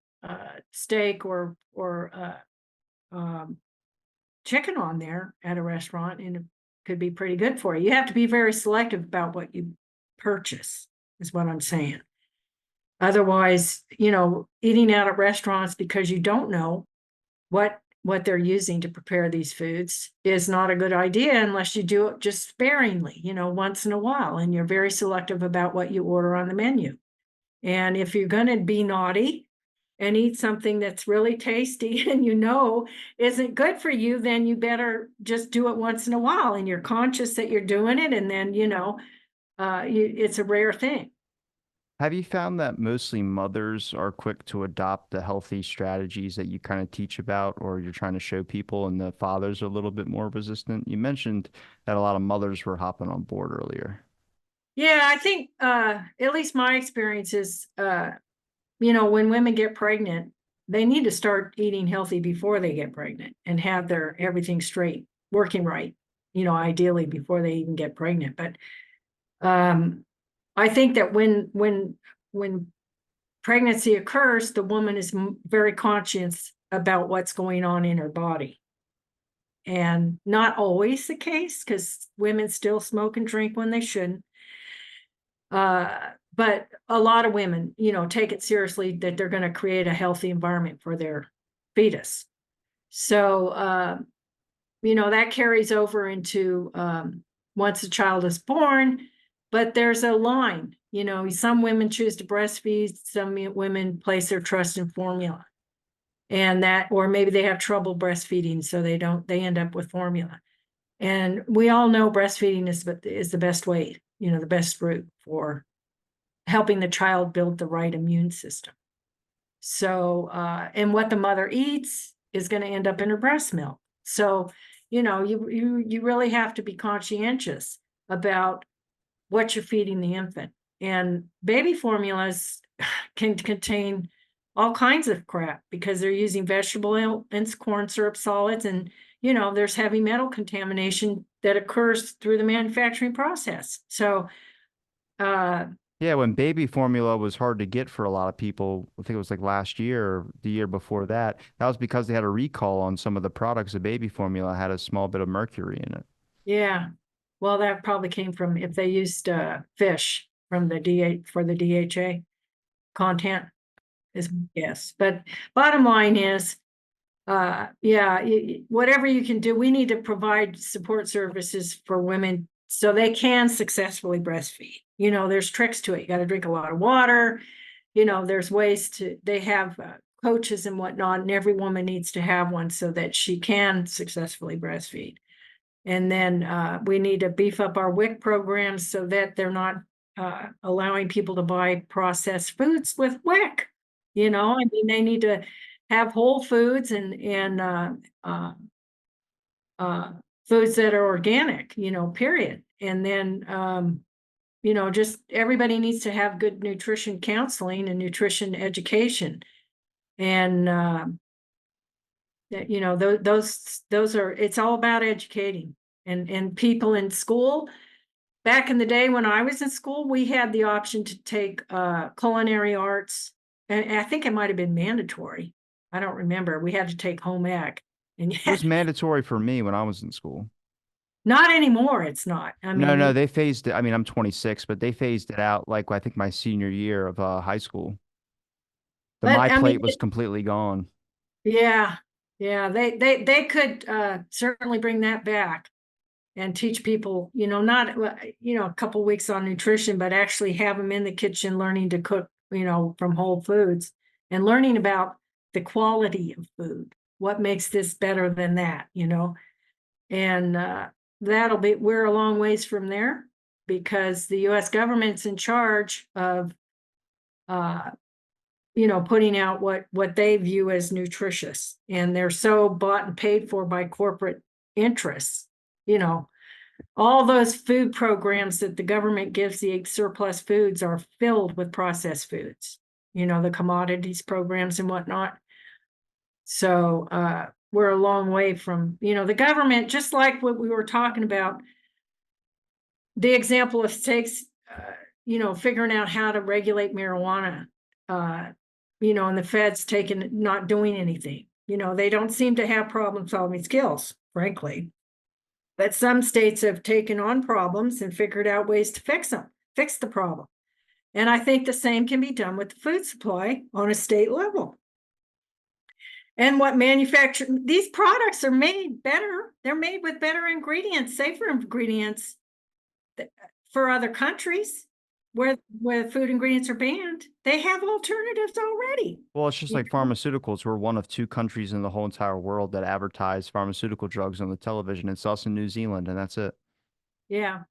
steak or chicken on there at a restaurant, and it could be pretty good for you. You have to be very selective about what you purchase, is what I'm saying. Otherwise, eating out at restaurants because you don't know what they're using to prepare these foods is not a good idea unless you do it just sparingly, once in a while, and you're very selective about what you order on the menu. And if you're going to be naughty and eat something that's really tasty and isn't good for you, then you better just do it once in a while, and you're conscious that you're doing it, and then it's a rare thing. Have you found that mostly mothers are quick to adopt the healthy strategies that you kind of teach about or you're trying to show people, and the fathers are a little bit more resistant? You mentioned that a lot of mothers were hopping on board earlier. Yeah, I think at least my experience is, when women get pregnant, they need to start eating healthy before they get pregnant and have their everything straight, working right, ideally before they even get pregnant. But I think that when pregnancy occurs, the woman is very conscious about what's going on in her body. And not always the case, because women still smoke and drink when they shouldn't. But a lot of women, take it seriously that they're going to create a healthy environment for their fetus. So, that carries over into once a child is born, but there's a line. Some women choose to breastfeed, some women place their trust in formula. And or maybe they have trouble breastfeeding, so they end up with formula. And we all know breastfeeding is the best way, the best route for helping the child build the right immune system. So, and what the mother eats is going to end up in her breast milk. So, you really have to be conscientious about what you're feeding the infant. And baby formulas can contain all kinds of crap because they're using vegetable oil and corn syrup solids, and there's heavy metal contamination that occurs through the manufacturing process. So Yeah, when baby formula was hard to get for a lot of people, I think it was like last year or the year before that, that was because they had a recall on some of the products. The baby formula had a small bit of mercury in it. Yeah. Well, that probably came from if they used fish from the DH for the DHA content is yes. But bottom line is, yeah, whatever you can do, we need to provide support services for women so they can successfully breastfeed. You know, there's tricks to it. You got to drink a lot of water. You know, there's ways to, they have coaches and whatnot, and every woman needs to have one so that she can successfully breastfeed. And then we need to beef up our WIC programs so that they're not allowing people to buy processed foods with WIC. You know, I mean, they need to have whole foods and uh, foods that are organic, you know, period. And then, you know, just everybody needs to have good nutrition counseling and nutrition education. And, you know, those are, it's all about educating and people in school. Back in the day when I was in school, we had the option to take culinary arts, and I think it might have been mandatory. I don't remember. We had to take home ec, and It was yet mandatory for me when I was in school. not anymore. It's not. I No, mean, no, they phased it. I mean, I'm 26, but they phased it out like I think my senior year of high school. The but My I mean, Plate was completely gone. yeah, yeah. They could certainly bring that back and teach people, you know, not you know, a couple weeks on nutrition, but actually have them in the kitchen learning to cook, you know, from whole foods and learning about the quality of food. What makes this better than that, you know? And that'll be, we're a long ways from there because the US government's in charge of uh you know, putting out what they view as nutritious, and they're so bought and paid for by corporate interests, you know. All those food programs that the government gives the surplus foods are filled with processed foods, you know, the commodities programs and whatnot. So we're a long way from, you know, the government, just like what we were talking about, the example of states, you know, figuring out how to regulate marijuana, uh, you know, and the feds taking, not doing anything. You know, they don't seem to have problem solving skills, frankly. But some states have taken on problems and figured out ways to fix them, fix the problem. And I think the same can be done with the food supply on a state level. And what manufacture these products are made better. They're made with better ingredients, safer ingredients for other countries where food ingredients are banned. They have alternatives already. Well, it's just You like know? pharmaceuticals. We're one of two countries in the whole entire world that advertise pharmaceutical drugs on the television. It's us in New Zealand, and that's it. Yeah,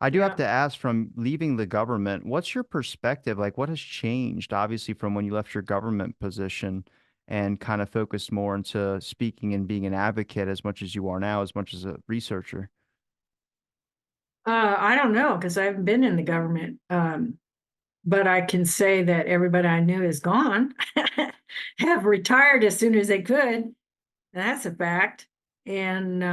I do have yeah. to ask, from leaving the government, what's your perspective? Like, what has changed, obviously, from when you left your government position and kind of focused more into speaking and being an advocate as much as you are now, as much as a researcher? I don't know because I haven't been in the government. But I can say that everybody I knew is gone, have retired as soon as they could. That's a fact. And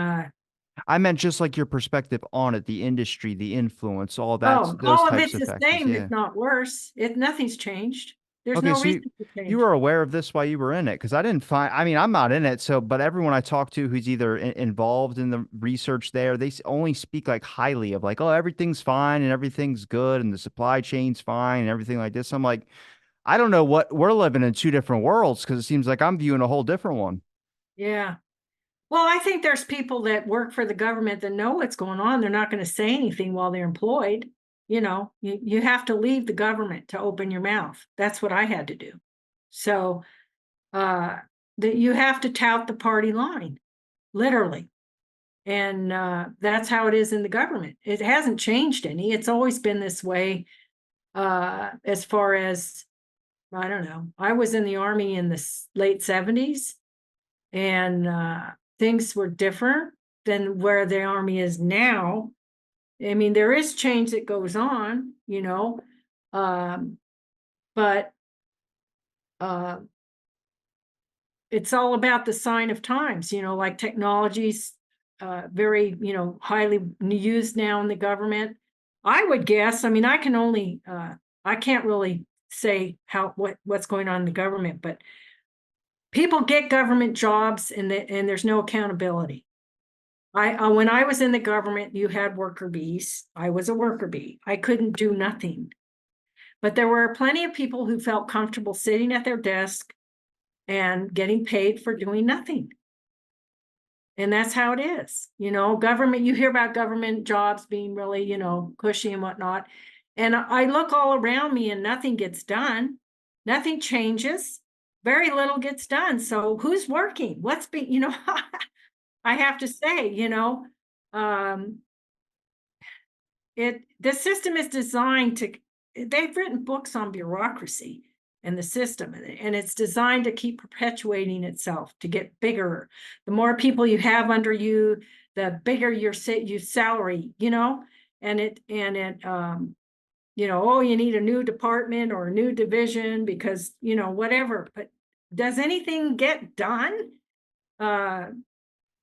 I meant just like your perspective on it, the industry, the influence, all that's oh, those all of types it's of the factors. same, if Yeah. not worse. Nothing's changed. There's Okay, no so reason to you change. were aware of this while you were in it, because I didn't find, I mean, I'm not in it, so, but everyone I talk to who's either involved in the research there, they only speak like highly of like, oh, everything's fine and everything's good and the supply chain's fine and everything like this. I'm like, I don't know what we're living in two different worlds because it seems like I'm viewing a whole different one. Yeah. Well, I think there's people that work for the government that know what's going on. They're not going to say anything while they're employed. You know, you have to leave the government to open your mouth. That's what I had to do. So uh that you have to tout the party line, literally. And that's how it is in the government. It hasn't changed any. It's always been this way. As far as, I don't know, I was in the army in the late 70s, and things were different than where the army is now. I mean, there is change that goes on, you know, um, but uh, it's all about the sign of times, you know, like technologies, very, you know, highly used now in the government. I would guess, I mean, I can only, I can't really say what's going on in the government, but people get government jobs and there's no accountability. When I was in the government, you had worker bees. I was a worker bee. I couldn't do nothing. But there were plenty of people who felt comfortable sitting at their desk and getting paid for doing nothing. And that's how it is. Government, you hear about government jobs being really, cushy and whatnot. And I look all around me and nothing gets done. Nothing changes. Very little gets done. So who's working? What's being, I have to say, um, the system is designed to, they've written books on bureaucracy and the system, and it's designed to keep perpetuating itself, to get bigger. The more people you have under you, the bigger your salary, oh, you need a new department or a new division because, whatever. But does anything get done?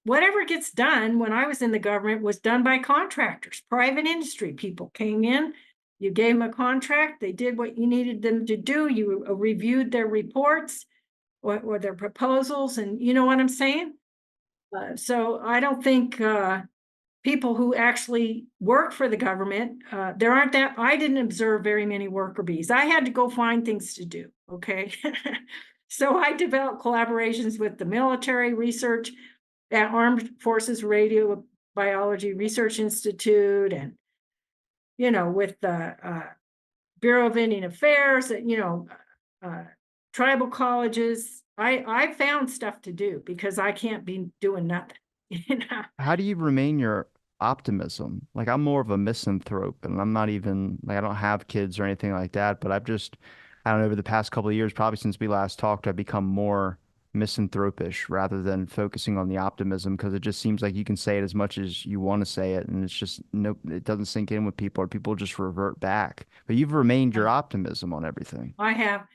Whatever gets done when I was in the government was done by contractors. Private industry people came in, you gave them a contract, they did what you needed them to do, you reviewed their reports or their proposals, and you know what I'm saying? So I don't think people who actually work for the government, I didn't observe very many worker bees. I had to go find things to do, okay? So I developed collaborations with the military research at Armed Forces Radio Biology Research Institute, and with the Bureau of Indian Affairs, tribal colleges. I found stuff to do because I can't be doing nothing. How do you remain your optimism? Like I'm more of a misanthrope and I'm not even like I don't have kids or anything like that, but I don't know, over the past couple of years, probably since we last talked, I've become more misanthropish rather than focusing on the optimism because it just seems like you can say it as much as you want to say it and it's just nope, it doesn't sink in with people or people just revert back. But you've remained your optimism on everything. I have.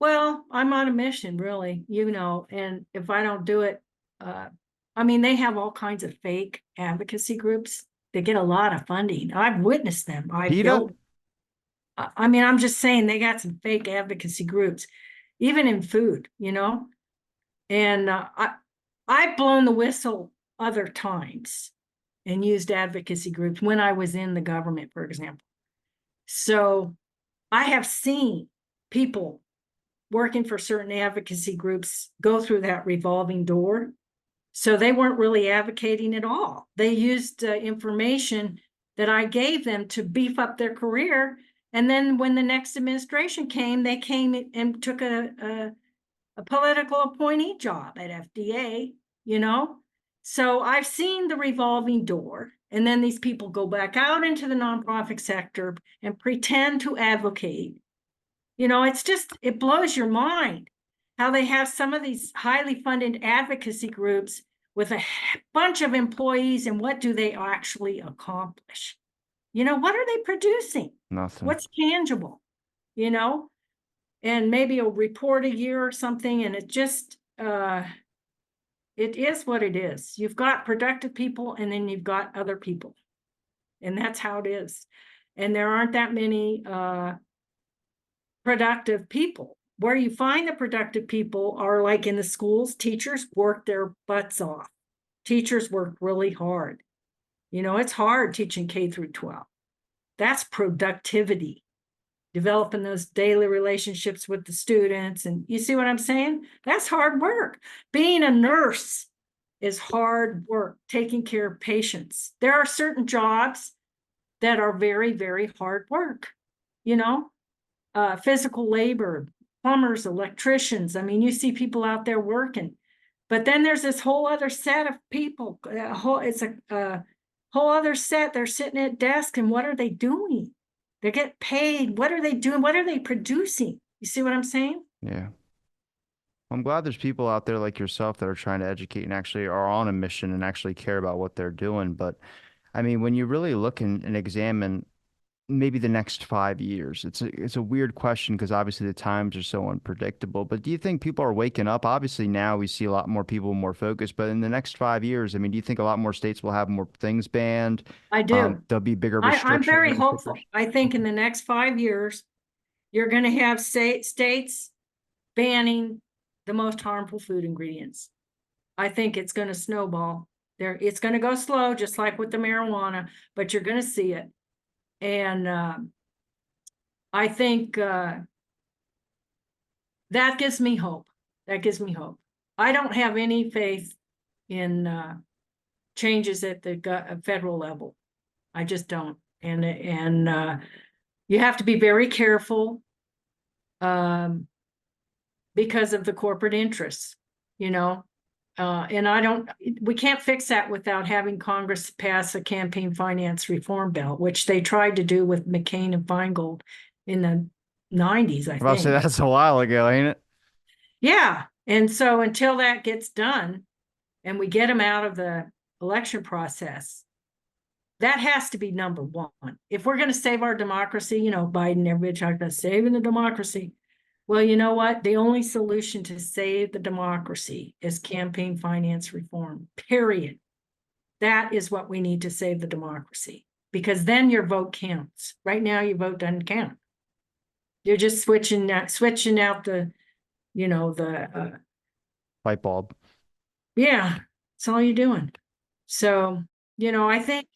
Well, I'm on a mission, really, and if I don't do it, I mean, they have all kinds of fake advocacy groups. They get a lot of funding. I've witnessed them. PETA? I mean, I'm just saying they got some fake advocacy groups, even in food, and I've blown the whistle other times and used advocacy groups when I was in the government, for example. So I have seen people working for certain advocacy groups go through that revolving door. So they weren't really advocating at all. They used information that I gave them to beef up their career. And then when the next administration came, they came and took a political appointee job at FDA, So I've seen the revolving door. And then these people go back out into the nonprofit sector and pretend to advocate. It blows your mind how they have some of these highly funded advocacy groups with a bunch of employees, and what do they actually accomplish? What are they producing? Nothing. What's tangible? And maybe a report a year or something, and it is what it is. You've got productive people, and then you've got other people, and that's how it is. And there aren't that many productive people. Where you find the productive people are like in the schools. Teachers work their butts off. Teachers work really hard. It's hard teaching K through 12. That's productivity, developing those daily relationships with the students. And you see what I'm saying? That's hard work. Being a nurse is hard work, taking care of patients. There are certain jobs that are very, very hard work, physical labor, plumbers, electricians. I mean, you see people out there working, but then there's this whole other set of people. It's a whole other set. They're sitting at desk, and what are they doing? They get paid. What are they doing? What are they producing? You see what I'm saying? Yeah. I'm glad there's people out there like yourself that are trying to educate and actually are on a mission and actually care about what they're doing. But I mean, when you really look and examine maybe the next 5 years? It's a weird question because obviously the times are so unpredictable. But do you think people are waking up? Obviously now we see a lot more people more focused, but in the next 5 years, I mean, do you think a lot more states will have more things banned? I do. There'll be bigger I'm restrictions very on hopeful. newspapers. I think in the next 5 years, you're going to have states banning the most harmful food ingredients. I think it's going to snowball. It's going to go slow, just like with the marijuana, but you're going to see it. And I think that gives me hope. That gives me hope. I don't have any faith in changes at the federal level. I just don't. And you have to be very careful because of the corporate interests, you know. And we can't fix that without having Congress pass a campaign finance reform bill, which they tried to do with McCain and Feingold in the 90s, I I'll say think. that's a while ago, ain't it? Yeah. And so until that gets done and we get them out of the election process, that has to be number one. If we're going to save our democracy, you know, Biden, everybody talking about saving the democracy. Well, you know what? The only solution to save the democracy is campaign finance reform, period. That is what we need to save the democracy, because then your vote counts. Right now, your vote doesn't count. You're just switching out the, you know, Light bulb. yeah, that's all you're doing. So, you know, I think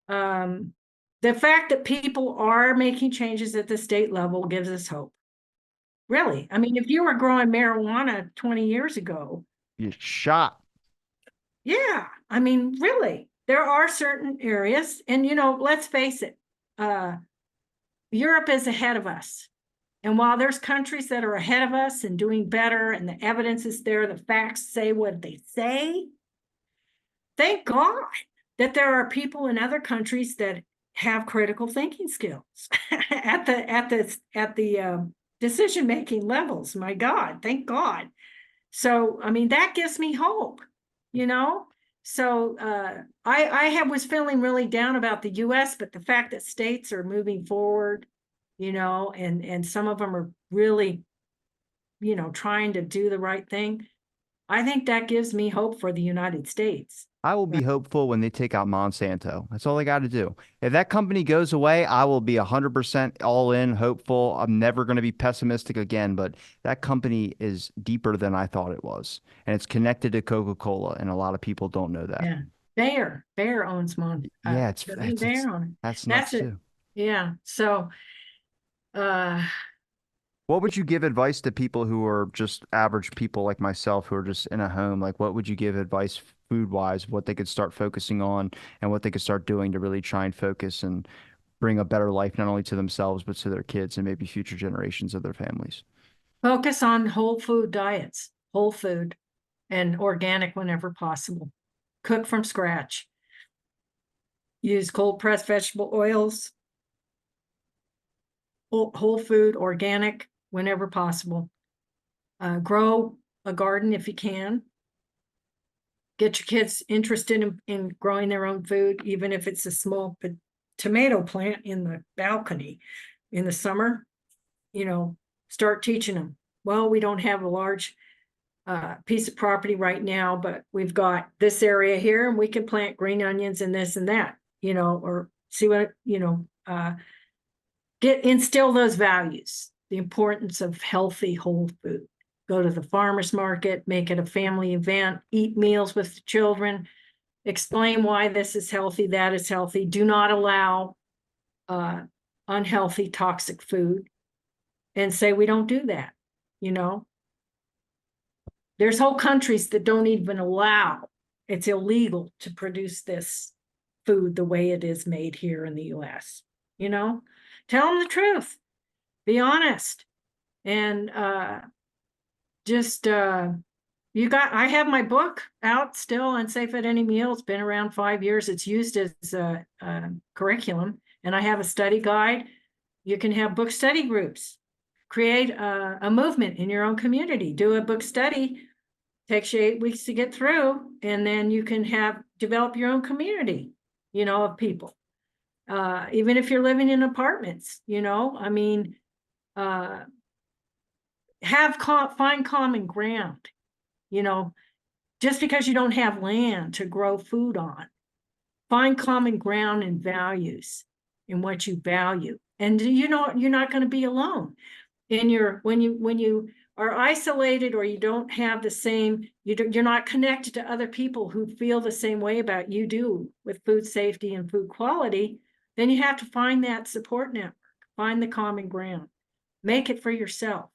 the fact that people are making changes at the state level gives us hope. Really. I mean, if you were growing marijuana 20 years ago, You shot. yeah, I mean, really, there are certain areas, and you know, let's face it, Europe is ahead of us. And while there's countries that are ahead of us and doing better, and the evidence is there, the facts say what they say, thank God that there are people in other countries that have critical thinking skills at the decision-making levels. My God, thank God. So, I mean, that gives me hope, you know? So I was feeling really down about the US, but the fact that states are moving forward, you know, and some of them are really, you know, trying to do the right thing, I think that gives me hope for the United States. I will be hopeful when they take out Monsanto. That's all they got to do. If that company goes away, I will be 100% all in, hopeful. I'm never going to be pessimistic again, but that company is deeper than I thought it was. And it's connected to Coca-Cola, and a lot of people don't know that. Yeah. Bayer owns Yeah, it's Bayer on it. that's That's nuts it. too. Yeah. So uh What would you give advice to people who are just average people like myself who are just in a home? Like, what would you give advice food wise, what they could start focusing on and what they could start doing to really try and focus and bring a better life, not only to themselves, but to their kids and maybe future generations of their families? focus on whole food diets, whole food and organic whenever possible. Cook from scratch. Use cold pressed vegetable oils, whole food, organic whenever possible. Grow a garden if you can. Get your kids interested in growing their own food, even if it's a small tomato plant in the balcony in the summer. You know, start teaching them. Well, we don't have a large piece of property right now, but we've got this area here and we can plant green onions and this and that, you know, or see what, you know, instill those values, the importance of healthy whole food. Go to the farmer's market, make it a family event, eat meals with the children, explain why this is healthy, that is healthy. Do not allow unhealthy, toxic food, and say we don't do that, you know. There's whole countries that don't even allow, it's illegal to produce this food the way it is made here in the US, you know. Tell them the truth, be honest, and I have my book out still, Unsafe at Any Meal. It's been around 5 years. It's used as a curriculum, and I have a study guide. You can have book study groups, create a movement in your own community, do a book study. Takes you 8 weeks to get through, and then you can develop your own community, you know, of people. even if you're living in apartments, I mean, uh, find common ground, you know, just because you don't have land to grow food on, find common ground and values in what you value. And you're not going to be alone in when you are isolated, or you don't have the same, you're not connected to other people who feel the same way about you do with food safety and food quality. Then you have to find that support network, find the common ground, make it for yourself.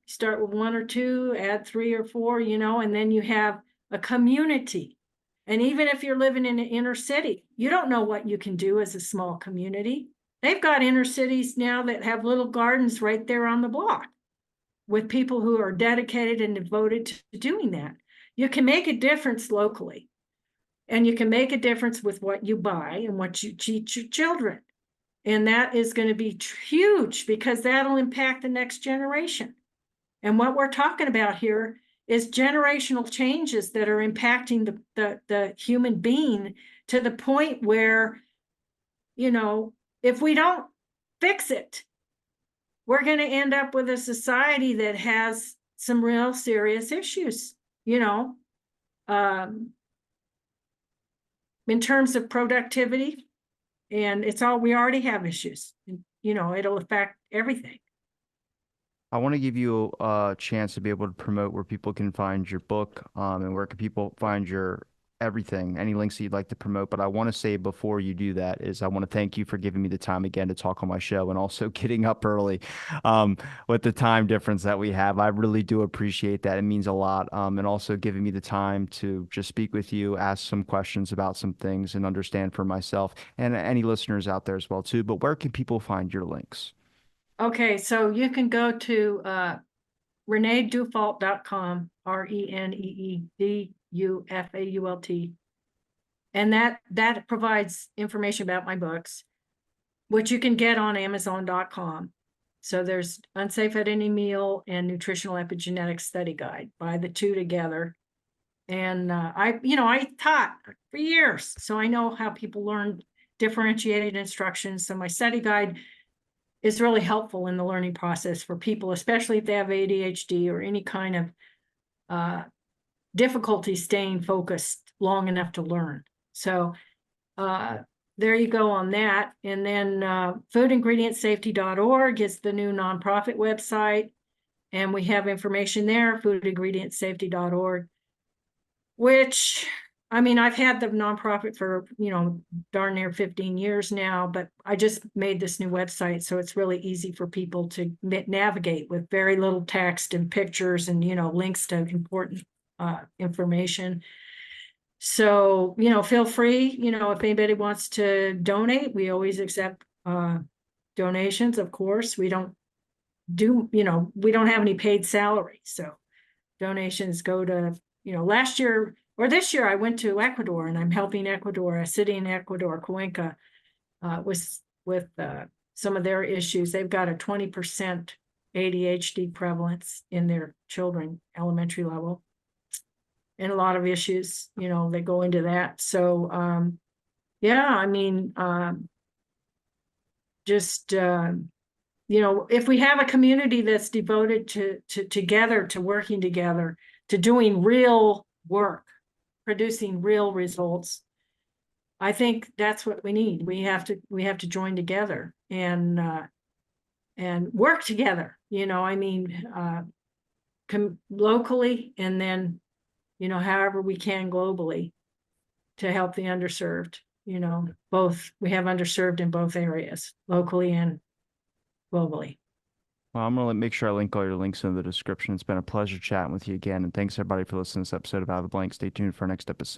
Start with one or two, add three or four, and then you have a community. And even if you're living in an inner city, you don't know what you can do as a small community. They've got inner cities now that have little gardens right there on the block with people who are dedicated and devoted to doing that. You can make a difference locally, and you can make a difference with what you buy and what you teach your children. And that is going to be huge, because that'll impact the next generation. And what we're talking about here is generational changes that are impacting the human being to the point where, if we don't fix it, we're going to end up with a society that has some real serious issues, in terms of productivity. And we already have issues. It'll affect everything. I want to give you a chance to be able to promote where people can find your book, and where can people find your everything, any links that you'd like to promote. But I want to say before you do that is I want to thank you for giving me the time again to talk on my show, and also getting up early, um, with the time difference that we have. I really do appreciate that. It means a lot. And also giving me the time to just speak with you, ask some questions about some things, and understand for myself and any listeners out there as well too. But where can people find your links? Okay, so you can go to reneedufault.com, RENEEDUFAULT. And that provides information about my books, which you can get on Amazon.com. So there's Unsafe at Any Meal and Nutritional Epigenetics Study Guide. Buy the two together. And I taught for years, so I know how people learn differentiated instructions. So my study guide is really helpful in the learning process for people, especially if they have ADHD or any kind of difficulty staying focused long enough to learn. So there you go on that. And then foodingredientsafety.org is the new nonprofit website. And we have information there, foodingredientsafety.org, which, I mean, I've had the nonprofit for, darn near 15 years now, but I just made this new website. So it's really easy for people to navigate with very little text and pictures and, links to important information. So, feel free, if anybody wants to donate, we always accept donations, of course. We don't have any paid salary. So donations go to, last year or this year, I went to Ecuador, and I'm helping Ecuador, a city in Ecuador, Cuenca, with some of their issues. They've got a 20% ADHD prevalence in their children, elementary level, and a lot of issues, that go into that. So, yeah, I mean, if we have a community that's devoted to working together, to doing real work, producing real results, I think that's what we need. We have to join together and work together. Locally, and then however we can globally, to help the underserved. Both, we have underserved in both areas, locally and globally. Well, I'm going to make sure I link all your links in the description. It's been a pleasure chatting with you again. And thanks everybody for listening to this episode of Out of the Blank. Stay tuned for our next episode.